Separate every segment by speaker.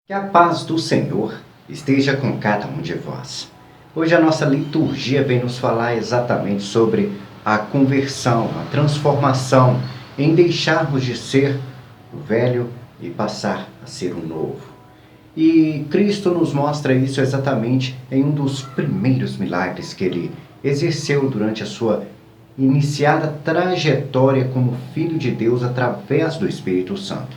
Speaker 1: Que a paz do Senhor esteja com cada um de vós. Hoje a nossa liturgia vem nos falar exatamente sobre a conversão, a transformação, em deixarmos de ser o velho e passar a ser o novo. E Cristo nos mostra isso exatamente em um dos primeiros milagres que ele exerceu durante a sua iniciada trajetória como Filho de Deus através do Espírito Santo.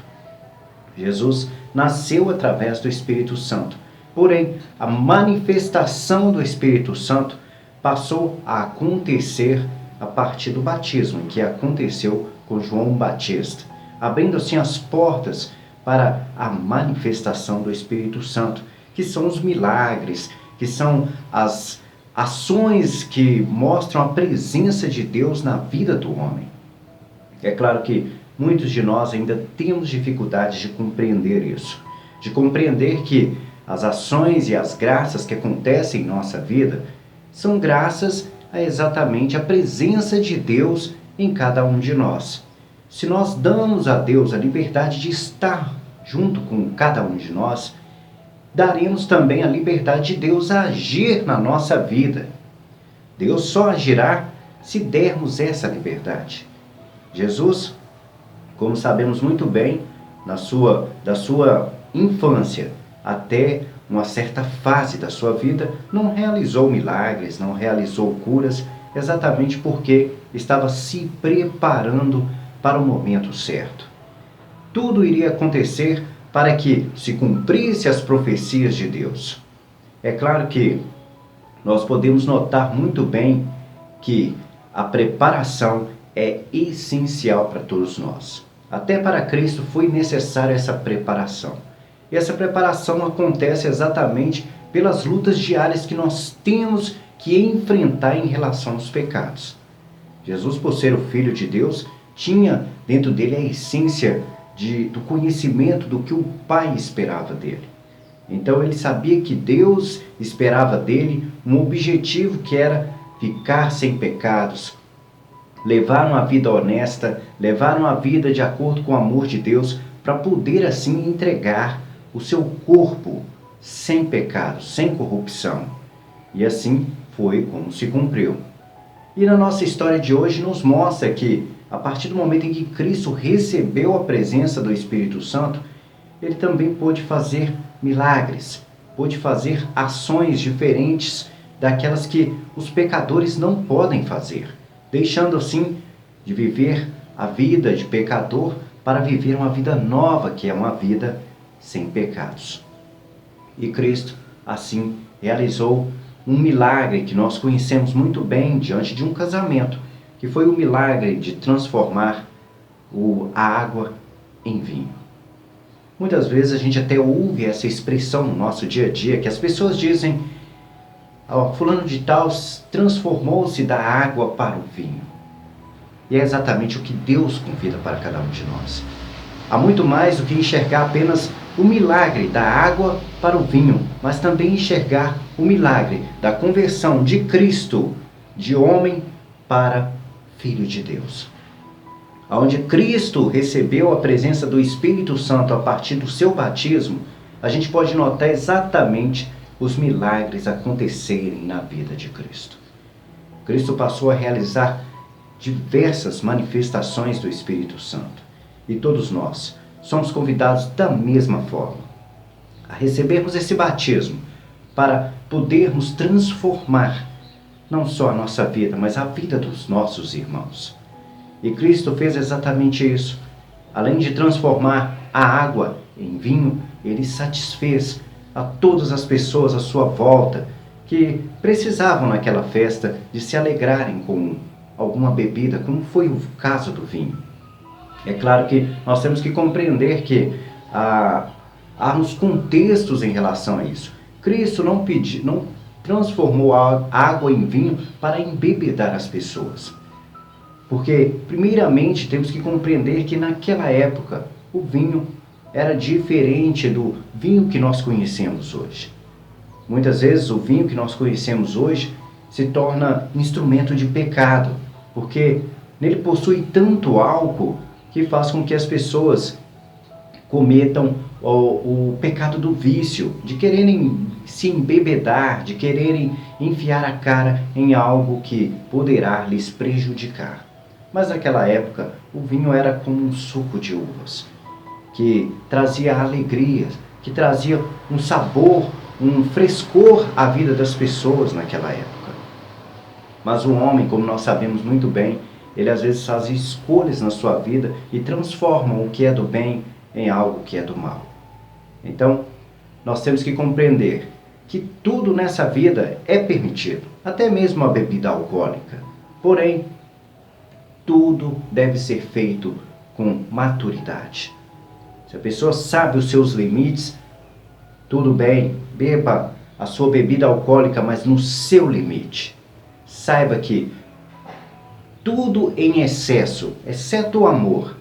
Speaker 1: Jesus nasceu através do Espírito Santo, porém a manifestação do Espírito Santo passou a acontecer a partir do batismo, que aconteceu com João Batista, abrindo assim as portas para a manifestação do Espírito Santo, que são os milagres, que são as ações que mostram a presença de Deus na vida do homem. É claro que muitos de nós ainda temos dificuldades de compreender isso, de compreender que as ações e as graças que acontecem em nossa vida são graças a exatamente a presença de Deus em cada um de nós. Se nós damos a Deus a liberdade de estar junto com cada um de nós, daremos também a liberdade de Deus a agir na nossa vida. Deus só agirá se dermos essa liberdade. Jesus, como sabemos muito bem, da sua infância até uma certa fase da sua vida, não realizou milagres, não realizou curas, exatamente porque estava se preparando para o momento certo. Tudo iria acontecer para que se cumprisse as profecias de Deus. É claro que nós podemos notar muito bem que a preparação é essencial para todos nós. Até para Cristo foi necessária essa preparação. E essa preparação acontece exatamente pelas lutas diárias que nós temos que enfrentar em relação aos pecados. Jesus, por ser o Filho de Deus, tinha dentro dele a essência do conhecimento do que o Pai esperava dele. Então ele sabia que Deus esperava dele um objetivo que era ficar sem pecados, levar uma vida honesta, levar uma vida de acordo com o amor de Deus, para poder assim entregar o seu corpo sem pecado, sem corrupção. E assim foi como se cumpriu. E na nossa história de hoje nos mostra que, a partir do momento em que Cristo recebeu a presença do Espírito Santo, ele também pôde fazer milagres, pôde fazer ações diferentes daquelas que os pecadores não podem fazer, deixando assim de viver a vida de pecador para viver uma vida nova, que é uma vida sem pecados. E Cristo, assim, realizou um milagre que nós conhecemos muito bem diante de um casamento, que foi o milagre de transformar a água em vinho. Muitas vezes a gente até ouve essa expressão no nosso dia a dia, que as pessoas dizem: fulano de tal transformou-se da água para o vinho. E é exatamente o que Deus convida para cada um de nós. Há muito mais do que enxergar apenas o milagre da água para o vinho, mas também enxergar o milagre da conversão de Cristo, de homem para Filho de Deus. Onde Cristo recebeu a presença do Espírito Santo a partir do seu batismo, a gente pode notar exatamente os milagres acontecerem na vida de Cristo. Cristo passou a realizar diversas manifestações do Espírito Santo. E todos nós somos convidados da mesma forma a recebermos esse batismo para podermos transformar não só a nossa vida, mas a vida dos nossos irmãos. E Cristo fez exatamente isso. Além de transformar a água em vinho, ele satisfez a todas as pessoas à sua volta que precisavam naquela festa de se alegrarem com alguma bebida, como foi o caso do vinho. É claro que nós temos que compreender que há uns contextos em relação a isso. Cristo não transformou a água em vinho para embebedar as pessoas. Porque, primeiramente, temos que compreender que naquela época o vinho era diferente do vinho que nós conhecemos hoje. Muitas vezes o vinho que nós conhecemos hoje se torna instrumento de pecado, porque nele possui tanto álcool que faz com que as pessoas cometam o pecado do vício, de quererem se embebedar, de quererem enfiar a cara em algo que poderá lhes prejudicar. Mas naquela época, o vinho era como um suco de uvas, que trazia alegria, que trazia um sabor, um frescor à vida das pessoas naquela época. Mas o homem, como nós sabemos muito bem, ele às vezes faz escolhas na sua vida e transforma o que é do bem em algo que é do mal. Então, nós temos que compreender que tudo nessa vida é permitido, até mesmo a bebida alcoólica. Porém, tudo deve ser feito com maturidade. Se a pessoa sabe os seus limites, tudo bem, beba a sua bebida alcoólica, mas no seu limite. Saiba que tudo em excesso, exceto o amor,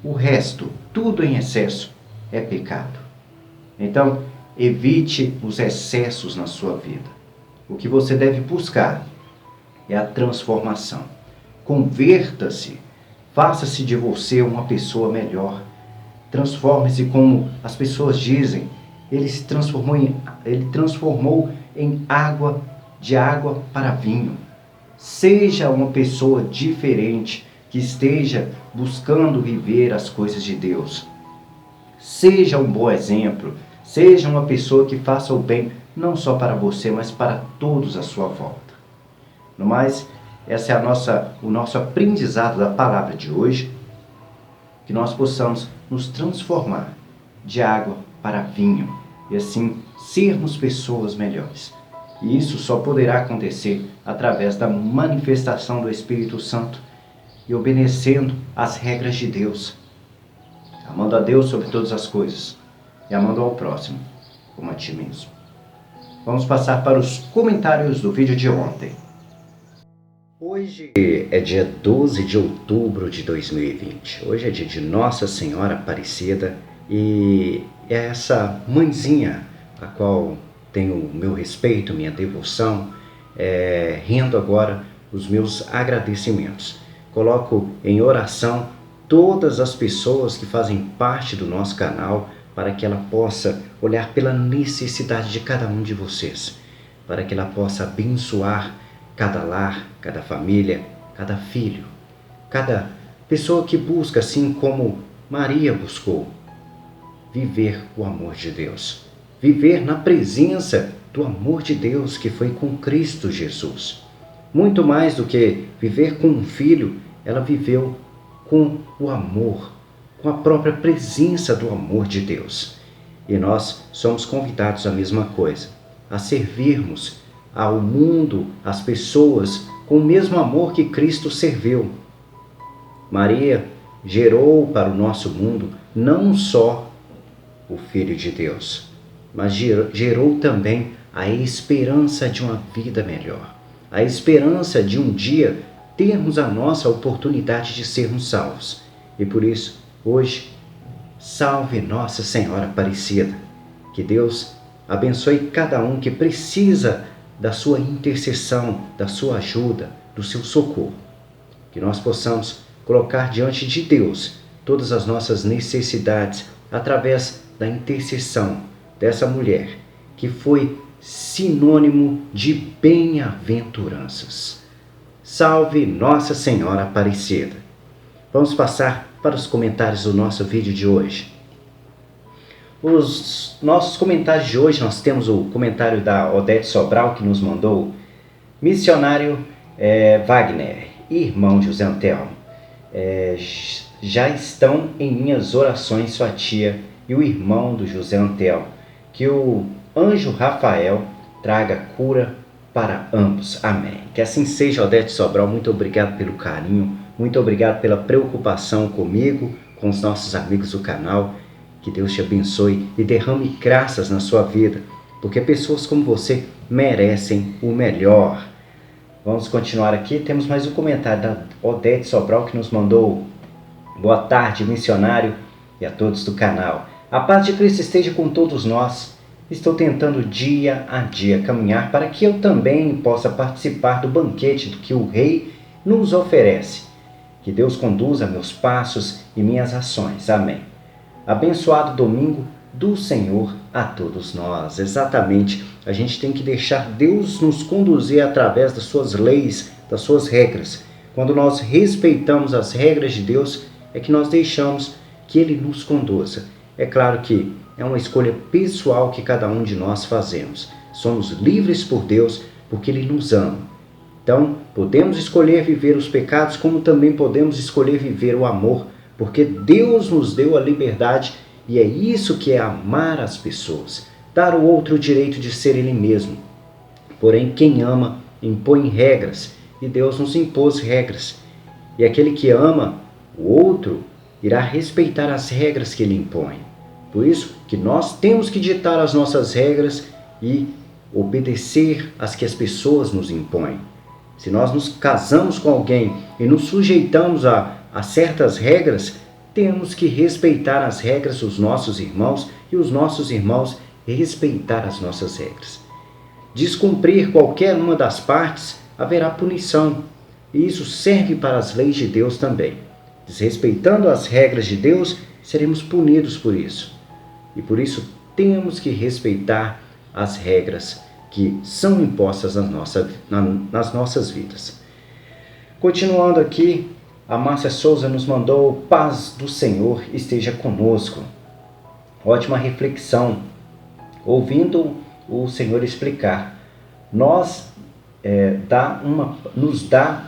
Speaker 1: o resto, tudo em excesso é pecado. Então, evite os excessos na sua vida. O que você deve buscar é a transformação. Converta-se, faça-se de você uma pessoa melhor. Transforme-se como as pessoas dizem. Ele transformou em água, de água para vinho. Seja uma pessoa diferente, que esteja buscando viver as coisas de Deus. Seja um bom exemplo, seja uma pessoa que faça o bem, não só para você, mas para todos à sua volta. No mais, essa é o nosso aprendizado da palavra de hoje, que nós possamos nos transformar de água para vinho e assim sermos pessoas melhores. E isso só poderá acontecer através da manifestação do Espírito Santo e obedecendo às regras de Deus, amando a Deus sobre todas as coisas e amando ao próximo como a ti mesmo. Vamos passar para os comentários do vídeo de ontem. Hoje é dia 12 de outubro de 2020. Hoje é dia de Nossa Senhora Aparecida e é essa mãezinha a qual tenho o meu respeito, minha devoção, rendo agora os meus agradecimentos. Coloco em oração todas as pessoas que fazem parte do nosso canal para que ela possa olhar pela necessidade de cada um de vocês, para que ela possa abençoar cada lar, cada família, cada filho, cada pessoa que busca, assim como Maria buscou, viver o amor de Deus, viver na presença do amor de Deus que foi com Cristo Jesus. Muito mais do que viver com um filho, ela viveu com o amor, com a própria presença do amor de Deus. E nós somos convidados à mesma coisa, a servirmos ao mundo, às pessoas, com o mesmo amor que Cristo serviu. Maria gerou para o nosso mundo não só o Filho de Deus, mas gerou também a esperança de uma vida melhor, a esperança de um dia termos a nossa oportunidade de sermos salvos. E por isso, hoje, salve Nossa Senhora Aparecida. Que Deus abençoe cada um que precisa da sua intercessão, da sua ajuda, do seu socorro. Que nós possamos colocar diante de Deus todas as nossas necessidades através da intercessão dessa mulher, que foi sinônimo de bem-aventuranças. Salve Nossa Senhora Aparecida! Vamos passar para os comentários do nosso vídeo de hoje. Os nossos comentários de hoje, nós temos o comentário da Odete Sobral, que nos mandou: missionário Wagner e irmão José Antelmo, já estão em minhas orações sua tia e o irmão do José Antelmo. Que o anjo Rafael traga cura para ambos. Amém. Que assim seja, Odete Sobral. Muito obrigado pelo carinho, muito obrigado pela preocupação comigo, com os nossos amigos do canal. Que Deus te abençoe e derrame graças na sua vida, porque pessoas como você merecem o melhor. Vamos continuar aqui. Temos mais um comentário da Odete Sobral, que nos mandou: boa tarde, missionário, e a todos do canal. A paz de Cristo esteja com todos nós. Estou tentando dia a dia caminhar para que eu também possa participar do banquete que o Rei nos oferece. Que Deus conduza meus passos e minhas ações. Amém. Abençoado domingo do Senhor a todos nós. Exatamente, a gente tem que deixar Deus nos conduzir através das suas leis, das suas regras. Quando nós respeitamos as regras de Deus, é que nós deixamos que Ele nos conduza. É claro que é uma escolha pessoal que cada um de nós fazemos. Somos livres por Deus porque Ele nos ama. Então, podemos escolher viver os pecados, como também podemos escolher viver o amor, porque Deus nos deu a liberdade e é isso que é amar as pessoas. Dar ao outro o direito de ser ele mesmo. Porém, quem ama impõe regras e Deus nos impôs regras. E aquele que ama o outro irá respeitar as regras que ele impõe. Por isso que nós temos que ditar as nossas regras e obedecer às que as pessoas nos impõem. Se nós nos casamos com alguém e nos sujeitamos a certas regras, temos que respeitar as regras dos nossos irmãos e os nossos irmãos respeitar as nossas regras. Descumprir qualquer uma das partes, haverá punição. E isso serve para as leis de Deus também. Desrespeitando as regras de Deus, seremos punidos por isso. E por isso temos que respeitar as regras que são impostas nas nossas vidas. Continuando aqui, a Márcia Souza nos mandou: paz do Senhor esteja conosco. Ótima reflexão. Ouvindo o Senhor explicar, nos dá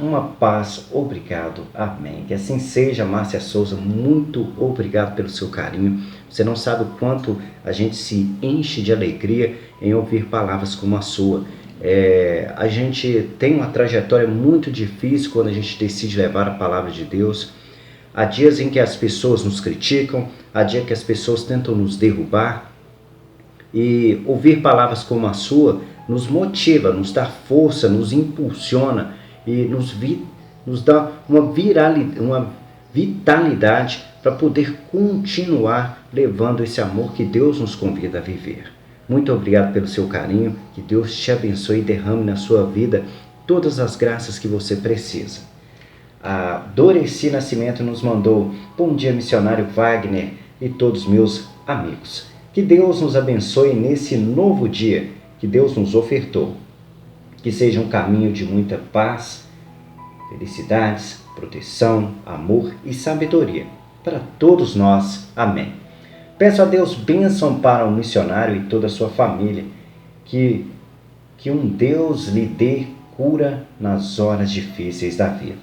Speaker 1: uma paz. Obrigado. Amém. Que assim seja, Márcia Souza. Muito obrigado pelo seu carinho. Você não sabe o quanto a gente se enche de alegria em ouvir palavras como a sua. A gente tem uma trajetória muito difícil quando a gente decide levar a palavra de Deus. Há dias em que as pessoas nos criticam, há dias que as pessoas tentam nos derrubar. E ouvir palavras como a sua nos motiva, nos dá força, nos impulsiona e nos dá uma vitalidade para poder continuar levando esse amor que Deus nos convida a viver. Muito obrigado pelo seu carinho, que Deus te abençoe e derrame na sua vida todas as graças que você precisa. A Doreci Nascimento nos mandou: bom dia, missionário Wagner e todos meus amigos. Que Deus nos abençoe nesse novo dia que Deus nos ofertou. Que seja um caminho de muita paz, felicidades, proteção, amor e sabedoria para todos nós. Amém. Peço a Deus bênção para o missionário e toda a sua família. Que um Deus lhe dê cura nas horas difíceis da vida.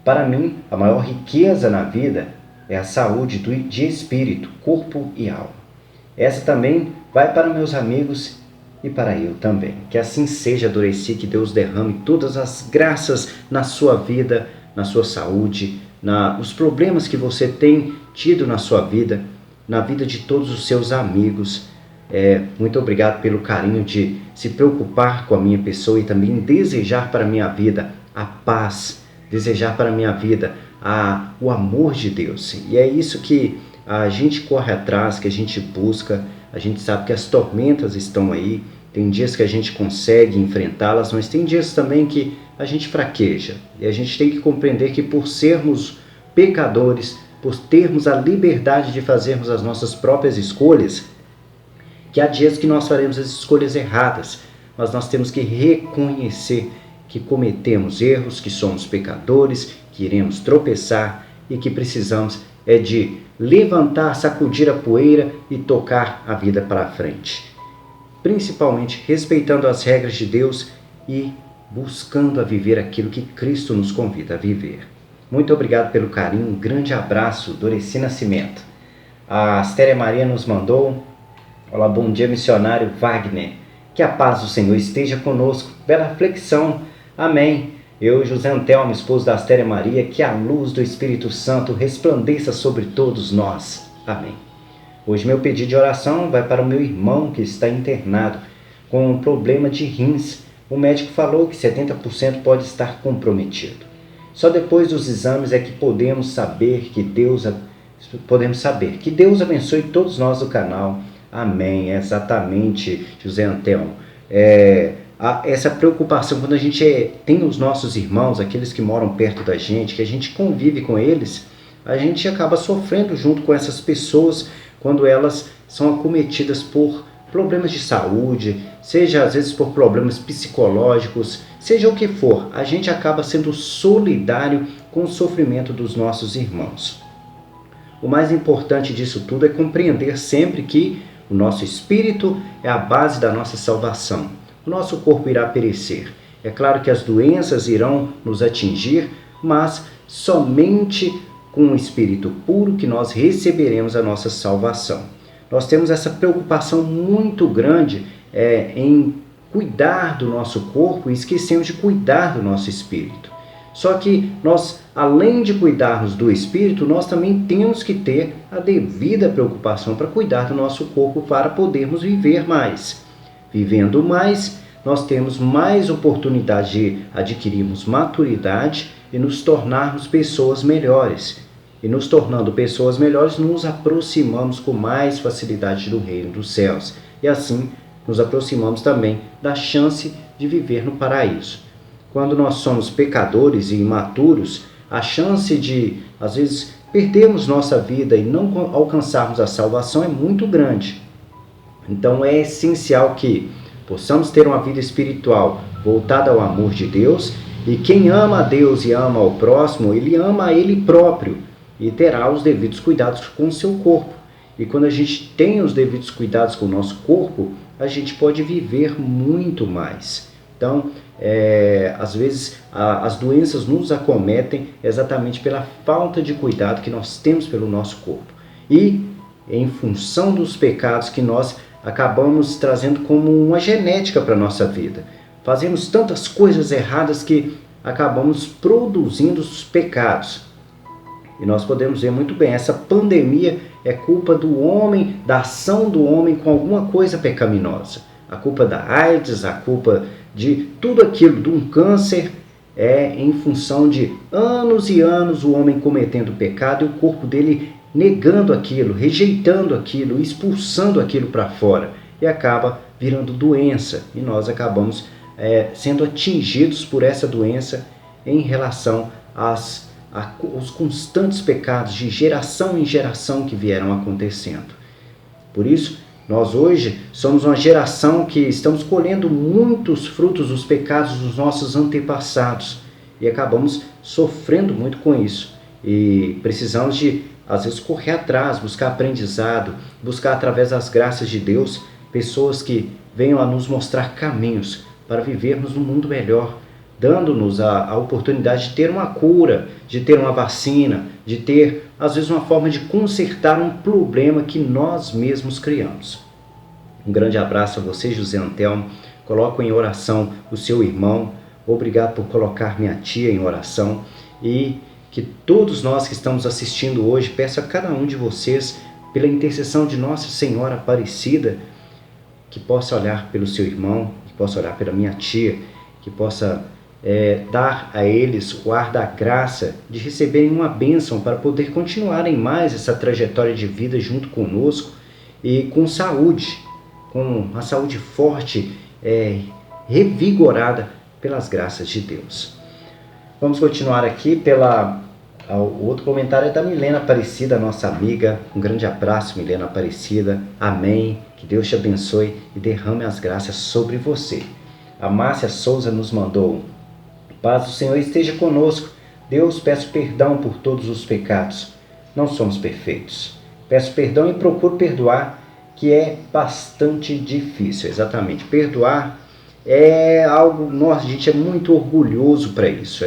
Speaker 1: Para mim, a maior riqueza na vida é a saúde de espírito, corpo e alma. Essa também vai para meus amigos e para eu também. Que assim seja, Doreci, que Deus derrame todas as graças na sua vida, na sua saúde, nos problemas que você tem tido na sua vida, na vida de todos os seus amigos. Muito obrigado pelo carinho de se preocupar com a minha pessoa e também desejar para a minha vida a paz, desejar para a minha vida o amor de Deus. E é isso que a gente corre atrás, que a gente busca. A gente sabe que as tormentas estão aí, tem dias que a gente consegue enfrentá-las, mas tem dias também que a gente fraqueja. E a gente tem que compreender que por sermos pecadores, por termos a liberdade de fazermos as nossas próprias escolhas, que há dias que nós faremos as escolhas erradas, mas nós temos que reconhecer que cometemos erros, que somos pecadores, que iremos tropeçar e que precisamos de levantar, sacudir a poeira e tocar a vida para frente. Principalmente respeitando as regras de Deus e buscando a viver aquilo que Cristo nos convida a viver. Muito obrigado pelo carinho, um grande abraço, Doreci Nascimento. A Astéria Maria nos mandou: olá, bom dia, missionário Wagner. Que a paz do Senhor esteja conosco. Bela reflexão. Amém. Eu, José Antelmo, esposo da Astéria Maria, que a luz do Espírito Santo resplandeça sobre todos nós. Amém. Hoje meu pedido de oração vai para o meu irmão que está internado com um problema de rins. O médico falou que 70% pode estar comprometido. Só depois dos exames é que podemos saber que Deus abençoe todos nós do canal. Amém. Exatamente, José Antelmo. Essa preocupação, quando a gente tem os nossos irmãos, aqueles que moram perto da gente, que a gente convive com eles, a gente acaba sofrendo junto com essas pessoas quando elas são acometidas por problemas de saúde, seja às vezes por problemas psicológicos, seja o que for, a gente acaba sendo solidário com o sofrimento dos nossos irmãos. O mais importante disso tudo é compreender sempre que o nosso espírito é a base da nossa salvação. O nosso corpo irá perecer. É claro que as doenças irão nos atingir, mas somente com o espírito puro que nós receberemos a nossa salvação. Nós temos essa preocupação muito grande em cuidar do nosso corpo e esquecemos de cuidar do nosso espírito. Só que nós, além de cuidarmos do espírito, nós também temos que ter a devida preocupação para cuidar do nosso corpo para podermos viver mais. Vivendo mais, nós temos mais oportunidade de adquirirmos maturidade e nos tornarmos pessoas melhores. E nos tornando pessoas melhores, nos aproximamos com mais facilidade do reino dos céus. E assim, nos aproximamos também da chance de viver no paraíso. Quando nós somos pecadores e imaturos, a chance de, às vezes, perdermos nossa vida e não alcançarmos a salvação é muito grande. Então é essencial que possamos ter uma vida espiritual voltada ao amor de Deus, e quem ama a Deus e ama ao próximo, ele ama a ele próprio e terá os devidos cuidados com o seu corpo. E quando a gente tem os devidos cuidados com o nosso corpo, a gente pode viver muito mais. Então, às vezes, as doenças nos acometem exatamente pela falta de cuidado que nós temos pelo nosso corpo. E em função dos pecados que nós acabamos trazendo como uma genética para a nossa vida. Fazemos tantas coisas erradas que acabamos produzindo os pecados. E nós podemos ver muito bem, essa pandemia é culpa do homem, da ação do homem com alguma coisa pecaminosa. A culpa da AIDS, a culpa de tudo aquilo, de um câncer, é em função de anos e anos o homem cometendo pecado e o corpo dele negando aquilo, rejeitando aquilo, expulsando aquilo para fora. E acaba virando doença. E nós acabamos sendo atingidos por essa doença em relação aos constantes pecados de geração em geração que vieram acontecendo. Por isso, nós hoje somos uma geração que estamos colhendo muitos frutos dos pecados dos nossos antepassados e acabamos sofrendo muito com isso. E precisamos de, às vezes, correr atrás, buscar aprendizado, buscar através das graças de Deus pessoas que venham a nos mostrar caminhos para vivermos num mundo melhor, dando-nos a oportunidade de ter uma cura, de ter uma vacina, de ter, às vezes, uma forma de consertar um problema que nós mesmos criamos. Um grande abraço a você, José Antelmo. Coloco em oração o seu irmão. Obrigado por colocar minha tia em oração. E que todos nós que estamos assistindo hoje, peço a cada um de vocês, pela intercessão de Nossa Senhora Aparecida, que possa olhar pelo seu irmão, que possa olhar pela minha tia, que possa dar a eles o ar da graça de receberem uma bênção para poder continuarem mais essa trajetória de vida junto conosco e com saúde, com uma saúde forte, revigorada pelas graças de Deus. Vamos continuar aqui o outro comentário é da Milena Aparecida, nossa amiga. Um grande abraço, Milena Aparecida. Amém. Que Deus te abençoe e derrame as graças sobre você. A Márcia Souza nos mandou: paz do Senhor esteja conosco. Deus, peço perdão por todos os pecados. Não somos perfeitos. Peço perdão e procuro perdoar, que é bastante difícil. Exatamente. Perdoar é algo... Nossa, a gente é muito orgulhoso para isso.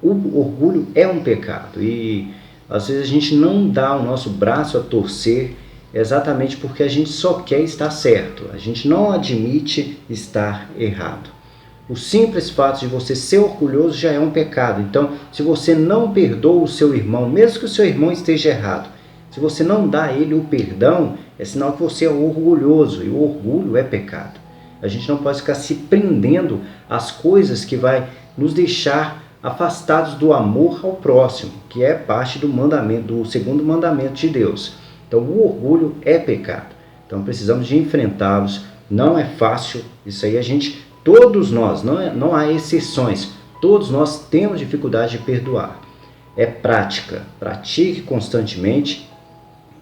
Speaker 1: O orgulho é um pecado. E às vezes a gente não dá o nosso braço a torcer exatamente porque a gente só quer estar certo. A gente não admite estar errado. O simples fato de você ser orgulhoso já é um pecado. Então, se você não perdoa o seu irmão, mesmo que o seu irmão esteja errado, se você não dá a ele o perdão, é sinal que você é orgulhoso. E o orgulho é pecado. A gente não pode ficar se prendendo às coisas que vai nos deixar afastados do amor ao próximo, que é parte do segundo mandamento de Deus. Então, o orgulho é pecado. Então, precisamos de enfrentá-los. Não é fácil. Isso aí todos nós, não há exceções, todos nós temos dificuldade de perdoar. É prática, pratique constantemente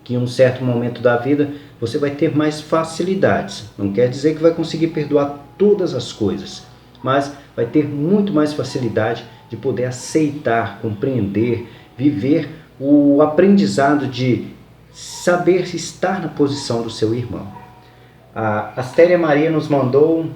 Speaker 1: que em um certo momento da vida você vai ter mais facilidades. Não quer dizer que vai conseguir perdoar todas as coisas, mas vai ter muito mais facilidade de poder aceitar, compreender, viver o aprendizado de saber estar na posição do seu irmão. A Astéria Maria nos mandou: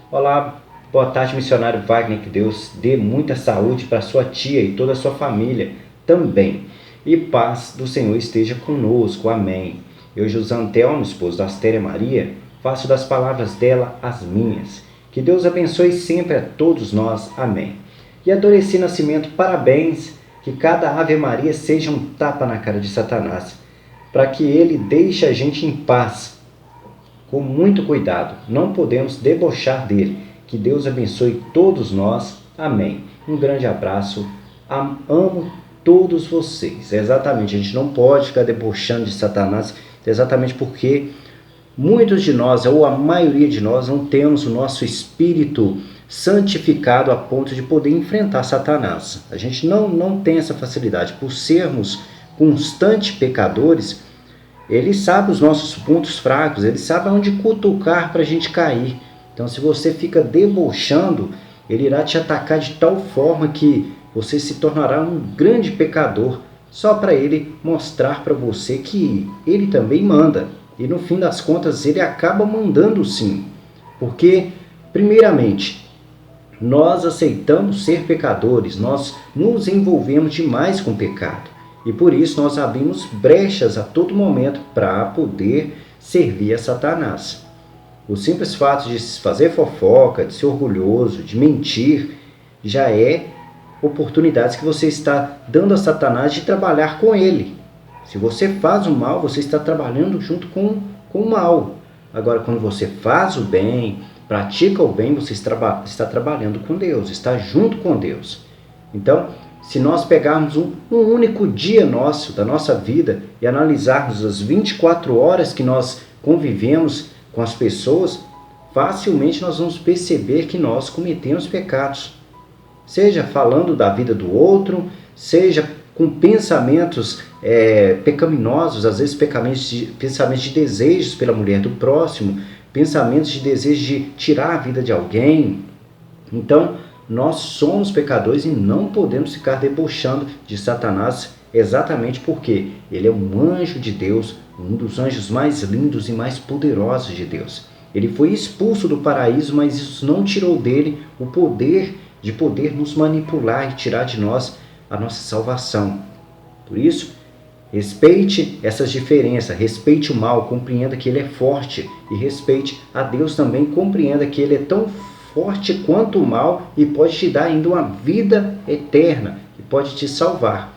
Speaker 1: olá, boa tarde, missionário Wagner, que Deus dê muita saúde para sua tia e toda a sua família também, e paz do Senhor esteja conosco, amém. Eu, José Antelmo, esposo da Astéria Maria, faço das palavras dela as minhas. Que Deus abençoe sempre a todos nós, amém. E a Doreci Nascimento, parabéns, que cada Ave Maria seja um tapa na cara de Satanás, para que ele deixe a gente em paz, com muito cuidado. Não podemos debochar dele. Que Deus abençoe todos nós, amém. Um grande abraço, amo todos vocês. Exatamente, a gente não pode ficar debochando de Satanás, exatamente porque muitos de nós, ou a maioria de nós, não temos o nosso espírito santificado a ponto de poder enfrentar Satanás. A gente não tem essa facilidade. Por sermos constantes pecadores, ele sabe os nossos pontos fracos, ele sabe onde cutucar para a gente cair. Então, se você fica debochando, ele irá te atacar de tal forma que você se tornará um grande pecador, só para ele mostrar para você que ele também manda. E no fim das contas, ele acaba mandando sim. Porque, primeiramente, nós aceitamos ser pecadores, nós nos envolvemos demais com o pecado. E por isso nós abrimos brechas a todo momento para poder servir a Satanás. O simples fato de se fazer fofoca, de ser orgulhoso, de mentir, já é oportunidades que você está dando a Satanás de trabalhar com ele. Se você faz o mal, você está trabalhando junto com o mal. Agora, quando você faz o bem, pratica o bem, você está trabalhando com Deus, está junto com Deus. Então, se nós pegarmos um único dia nosso, da nossa vida, e analisarmos as 24 horas que nós convivemos com as pessoas, facilmente nós vamos perceber que nós cometemos pecados. Seja falando da vida do outro, seja com pensamentos pecaminosos, às vezes pensamentos de desejos pela mulher do próximo, pensamentos de desejo de tirar a vida de alguém. Então, nós somos pecadores e não podemos ficar debochando de Satanás, exatamente porque ele é um anjo de Deus, um dos anjos mais lindos e mais poderosos de Deus. Ele foi expulso do paraíso, mas isso não tirou dele o poder de poder nos manipular e tirar de nós a nossa salvação. Por isso, respeite essas diferenças, respeite o mal, compreenda que ele é forte, e respeite a Deus também, compreenda que ele é tão forte quanto o mal e pode te dar ainda uma vida eterna e pode te salvar.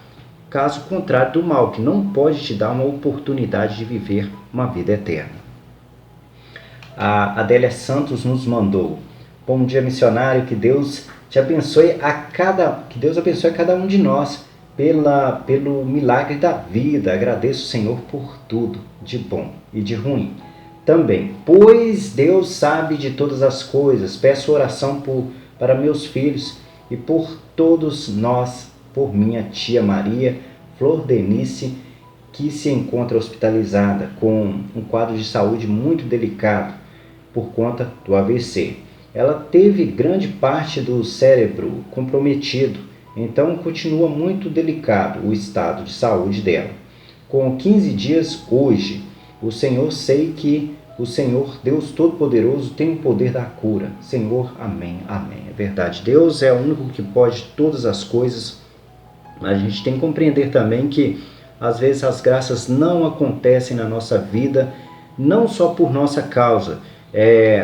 Speaker 1: Caso contrário do mal, que não pode te dar uma oportunidade de viver uma vida eterna. A Adélia Santos nos mandou: bom dia, missionário, que Deus te abençoe que Deus abençoe a cada um de nós pelo milagre da vida. Agradeço o Senhor por tudo, de bom e de ruim. Também, pois Deus sabe de todas as coisas, peço oração para meus filhos e por todos nós, por minha tia Maria Flor Denice, que se encontra hospitalizada com um quadro de saúde muito delicado por conta do AVC. Ela teve grande parte do cérebro comprometido, então continua muito delicado o estado de saúde dela. Com 15 dias hoje, o Senhor, sei que o Senhor, Deus Todo-Poderoso, tem o poder da cura. Senhor, amém, amém. É verdade, Deus é o único que pode todas as coisas. A gente tem que compreender também que, às vezes, as graças não acontecem na nossa vida, não só por nossa causa,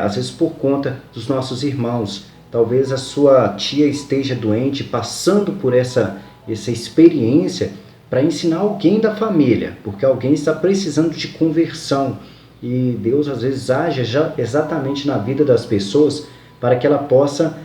Speaker 1: às vezes por conta dos nossos irmãos. Talvez a sua tia esteja doente, passando por essa experiência para ensinar alguém da família, porque alguém está precisando de conversão. E Deus às vezes age exatamente na vida das pessoas para que ela possa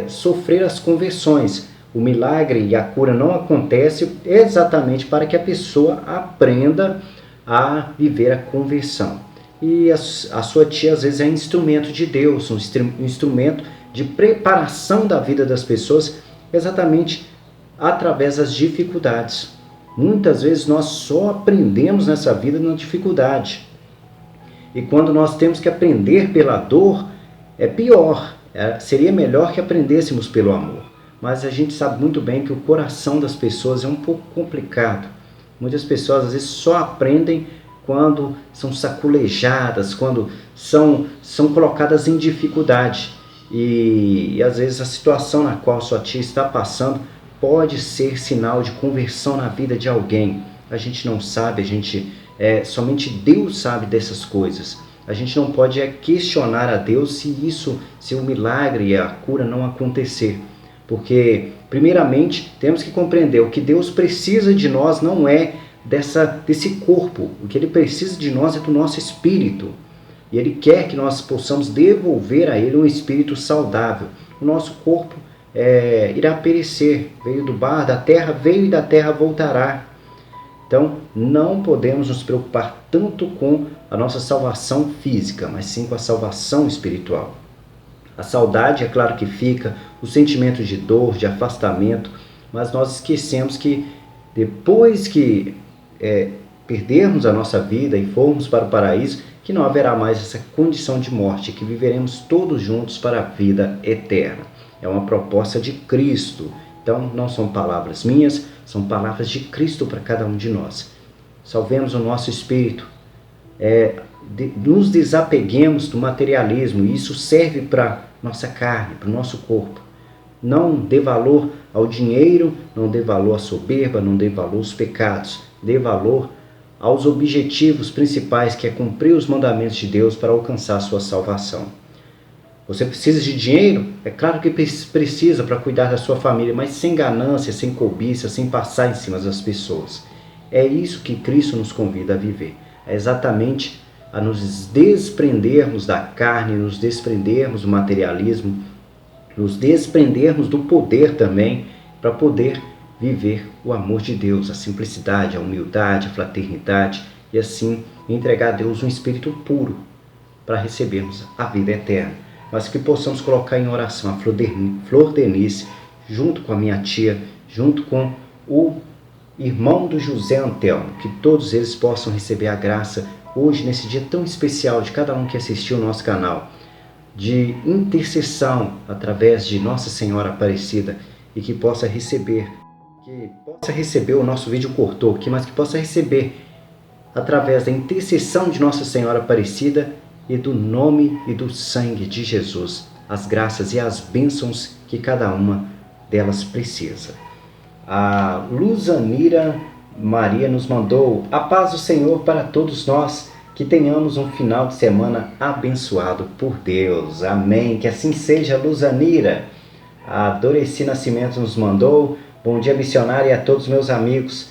Speaker 1: sofrer as conversões. O milagre e a cura não acontece exatamente para que a pessoa aprenda a viver a conversão. E a sua tia às vezes é instrumento de Deus, um instrumento de preparação da vida das pessoas, exatamente através das dificuldades. Muitas vezes nós só aprendemos nessa vida na dificuldade. E quando nós temos que aprender pela dor, é pior. Seria melhor que aprendêssemos pelo amor. Mas a gente sabe muito bem que o coração das pessoas é um pouco complicado. Muitas pessoas às vezes só aprendem quando são saculejadas, quando são colocadas em dificuldade. E às vezes a situação na qual sua tia está passando pode ser sinal de conversão na vida de alguém. A gente não sabe, somente Deus sabe dessas coisas. A gente não pode questionar a Deus se o milagre e a cura não acontecer. Porque, primeiramente, temos que compreender o que Deus precisa de nós não é desse corpo. O que Ele precisa de nós é do nosso espírito. E Ele quer que nós possamos devolver a Ele um espírito saudável. O nosso corpo irá perecer. Veio do barro, da terra, veio e da terra voltará. Então, não podemos nos preocupar tanto com a nossa salvação física, mas sim com a salvação espiritual. A saudade, é claro que fica, o sentimento de dor, de afastamento, mas nós esquecemos que depois que perdermos a nossa vida e formos para o paraíso, que não haverá mais essa condição de morte, que viveremos todos juntos para a vida eterna. É uma proposta de Cristo. Então, não são palavras minhas, são palavras de Cristo para cada um de nós. Salvemos o nosso espírito, nos desapeguemos do materialismo, e isso serve para nossa carne, para o nosso corpo. Não dê valor ao dinheiro, não dê valor à soberba, não dê valor aos pecados, dê valor aos objetivos principais, que é cumprir os mandamentos de Deus para alcançar a sua salvação. Você precisa de dinheiro? É claro que precisa para cuidar da sua família, mas sem ganância, sem cobiça, sem passar em cima das pessoas. É isso que Cristo nos convida a viver. É exatamente a nos desprendermos da carne, nos desprendermos do materialismo, nos desprendermos do poder também, para poder viver o amor de Deus, a simplicidade, a humildade, a fraternidade, e assim entregar a Deus um espírito puro para recebermos a vida eterna. Mas que possamos colocar em oração a Flor Denise, junto com a minha tia, junto com o irmão do José Antelmo, que todos eles possam receber a graça hoje, nesse dia tão especial, de cada um que assistiu o nosso canal, de intercessão através de Nossa Senhora Aparecida, e que possa receber o nosso vídeo cortou aqui, mas que possa receber através da intercessão de Nossa Senhora Aparecida e do nome e do sangue de Jesus, as graças e as bênçãos que cada uma delas precisa. A Luzanira Maria nos mandou: a paz do Senhor para todos nós, que tenhamos um final de semana abençoado por Deus. Amém. Que assim seja, Luzanira. A Doreci Nascimento nos mandou: bom dia, missionária, e a todos meus amigos.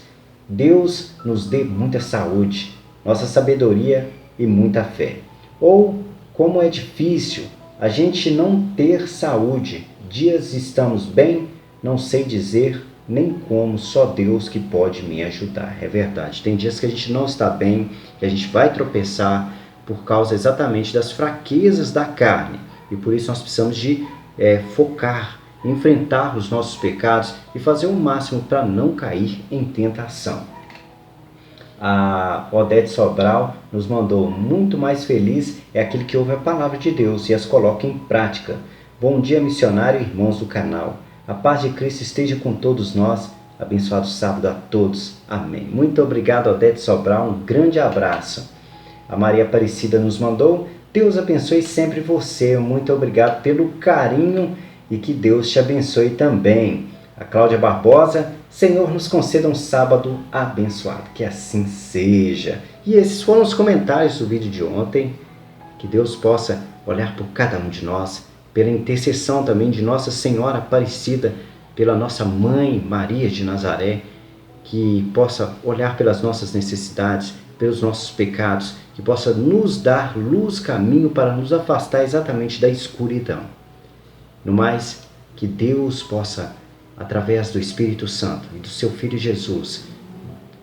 Speaker 1: Deus nos dê muita saúde, nossa sabedoria e muita fé. Ou, como é difícil a gente não ter saúde. Dias estamos bem, não sei dizer nem como, só Deus que pode me ajudar. É verdade, tem dias que a gente não está bem, que a gente vai tropeçar por causa exatamente das fraquezas da carne. E por isso nós precisamos de focar, enfrentar os nossos pecados e fazer o máximo para não cair em tentação. A Odete Sobral nos mandou: muito mais feliz é aquele que ouve a palavra de Deus e as coloca em prática. Bom dia, missionário e irmãos do canal. A paz de Cristo esteja com todos nós. Abençoado sábado a todos. Amém. Muito obrigado, Odete Sobral. Um grande abraço. A Maria Aparecida nos mandou: Deus abençoe sempre você. Muito obrigado pelo carinho e que Deus te abençoe também. A Cláudia Barbosa: Senhor, nos conceda um sábado abençoado. Que assim seja. E esses foram os comentários do vídeo de ontem. Que Deus possa olhar por cada um de nós, pela intercessão também de Nossa Senhora Aparecida, pela nossa Mãe Maria de Nazaré, que possa olhar pelas nossas necessidades, pelos nossos pecados, que possa nos dar luz, caminho para nos afastar exatamente da escuridão. No mais, que Deus possa, através do Espírito Santo e do seu Filho Jesus,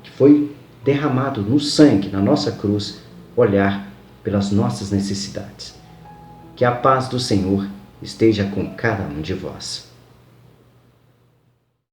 Speaker 1: que foi derramado no sangue, na nossa cruz, olhar pelas nossas necessidades. Que a paz do Senhor esteja com cada um de vós.